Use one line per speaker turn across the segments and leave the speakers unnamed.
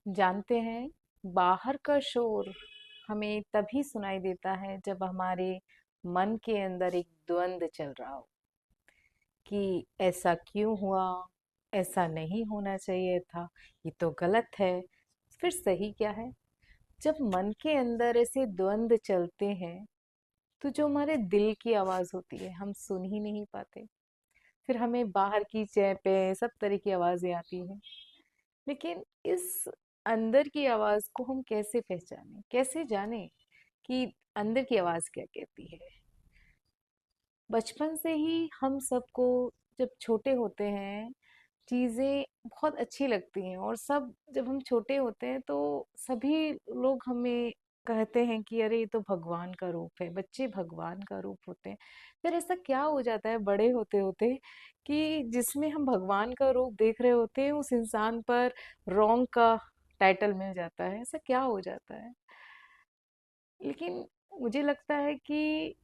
जानते हैं, बाहर का शोर हमें तभी सुनाई देता है जब हमारे मन के अंदर एक द्वंद चल रहा हो कि ऐसा क्यों हुआ, ऐसा नहीं होना चाहिए था, ये तो गलत है। फिर सही क्या है? जब मन के अंदर ऐसे द्वंद चलते हैं तो जो हमारे दिल की आवाज होती है हम सुन ही नहीं पाते। फिर हमें बाहर की चैपें सब तरह की आवाजें आती हैं, लेकिन इस अंदर की आवाज को हम कैसे पहचाने, कैसे जाने कि अंदर की आवाज क्या कहती है। बचपन से ही हम सबको, जब छोटे होते हैं, चीजें बहुत अच्छी लगती हैं और सब जब हम छोटे होते हैं तो सभी लोग हमें कहते हैं कि अरे ये तो भगवान का रूप है, बच्चे भगवान का रूप होते हैं। फिर ऐसा क्या हो जाता है बड़े होते होते कि जिसमें हम भगवान का रूप देख रहे होते हैं उस इंसान पर रॉन्ग का टाइटल मिल जाता है। ऐसा क्या हो जाता है? लेकिन मुझे लगता है कि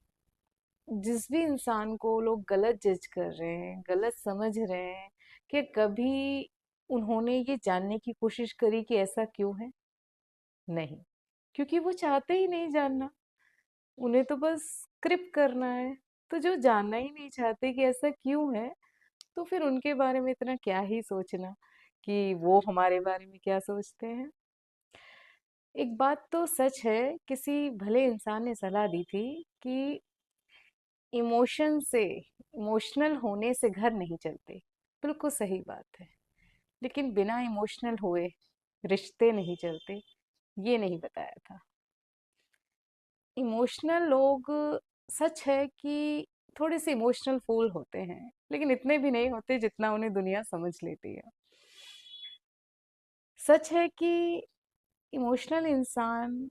जिस भी इंसान को लोग गलत जज कर रहे हैं, गलत समझ रहे हैं, कि कभी उन्होंने ये जानने की कोशिश करी कि ऐसा क्यों है? नहीं, क्योंकि वो चाहते ही नहीं जानना। उन्हें तो बस स्क्रिप्ट करना है। तो जो जानना ही नहीं चाहते कि ऐसा क्यों है, तो फिर उनके बारे में इतना क्या ही सोचना कि वो हमारे बारे में क्या सोचते हैं। एक बात तो सच है, किसी भले इंसान ने सलाह दी थी कि इमोशनल होने से घर नहीं चलते। बिल्कुल सही बात है, लेकिन बिना इमोशनल हुए रिश्ते नहीं चलते, ये नहीं बताया था। इमोशनल लोग, सच है कि थोड़े से इमोशनल फूल होते हैं, लेकिन इतने भी नहीं होते जितना उन्हें दुनिया समझ लेती है। सच है कि इमोशनल इंसान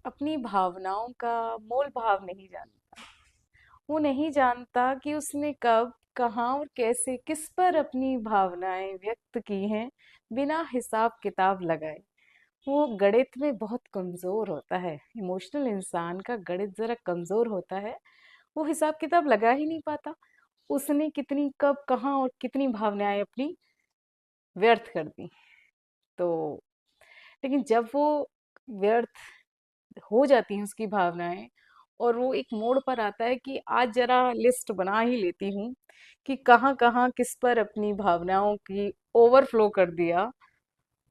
अपनी भावनाओं का मोल भाव नहीं जानता। वो नहीं जानता कि उसने कब, कहाँ और कैसे, किस पर अपनी भावनाएं व्यक्त की हैं, बिना हिसाब किताब लगाए। वो गणित में बहुत कमजोर होता है। इमोशनल इंसान का गणित जरा कमजोर होता है। वो हिसाब किताब लगा ही नहीं पाता उसने कितनी, कब, कहाँ और कितनी भावनाएं अपनी व्यर्थ कर दी। तो लेकिन जब वो व्यर्थ हो जाती हैं उसकी भावनाएं, और वो एक मोड़ पर आता है कि आज जरा लिस्ट बना ही लेती हूँ कि कहाँ कहाँ किस पर अपनी भावनाओं की ओवरफ्लो कर दिया।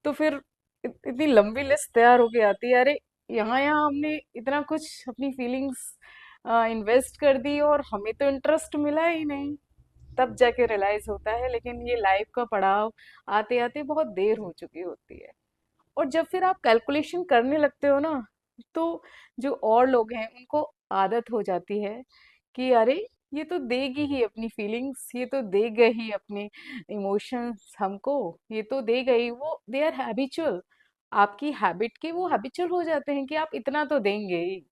तो फिर इतनी लंबी लिस्ट तैयार होके आती है, अरे यहाँ यहाँ हमने इतना कुछ अपनी फीलिंग्स इन्वेस्ट कर दी और हमें तो इंटरेस्ट मिला ही नहीं। तब जाके रियलाइज होता है, लेकिन ये लाइफ का पड़ाव आते आते बहुत देर हो चुकी होती है। और जब फिर आप कैलकुलेशन करने लगते हो ना, तो जो और लोग हैं उनको आदत हो जाती है कि अरे ये तो देगी ही अपनी फीलिंग्स, ये तो देगा ही अपने इमोशंस हमको, ये तो देगा ही। वो दे आर हैबिचुअल, आपकी हैबिट के वो हैबिचुअल हो जाते हैं कि आप इतना तो देंगे ही।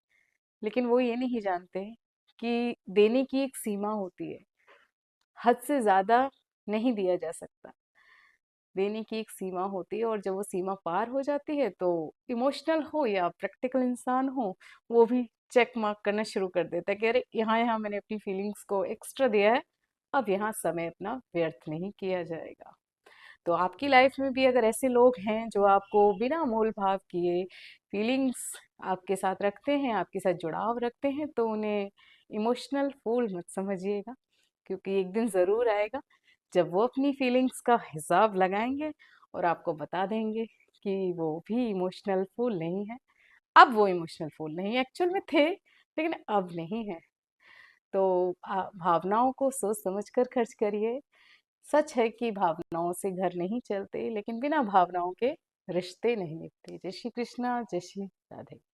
लेकिन वो ये नहीं जानते कि देने की एक सीमा होती है, हद से ज्यादा नहीं दिया जा सकता। देने की एक सीमा होती है, और जब वो सीमा पार हो जाती है तो इमोशनल हो या प्रैक्टिकल इंसान हो, वो भी चेक मार्क करना शुरू कर देता है कि अरे यहाँ यहाँ मैंने अपनी फीलिंग्स को एक्स्ट्रा दिया है, अब यहाँ समय अपना व्यर्थ नहीं किया जाएगा। तो आपकी लाइफ में भी अगर ऐसे लोग हैं जो आपको बिना मोल भाव किए फीलिंग्स आपके साथ रखते हैं, आपके साथ जुड़ाव रखते हैं, तो उन्हें इमोशनल फूल मत समझिएगा। क्योंकि एक दिन ज़रूर आएगा जब वो अपनी फीलिंग्स का हिसाब लगाएंगे और आपको बता देंगे कि वो भी इमोशनल फूल नहीं है। अब वो इमोशनल फूल नहीं, एक्चुअल में थे लेकिन अब नहीं है। तो भावनाओं को सोच समझ कर खर्च करिए। सच है कि भावनाओं से घर नहीं चलते, लेकिन बिना भावनाओं के रिश्ते नहीं निभते। जय श्री कृष्णा, जय श्री राधे।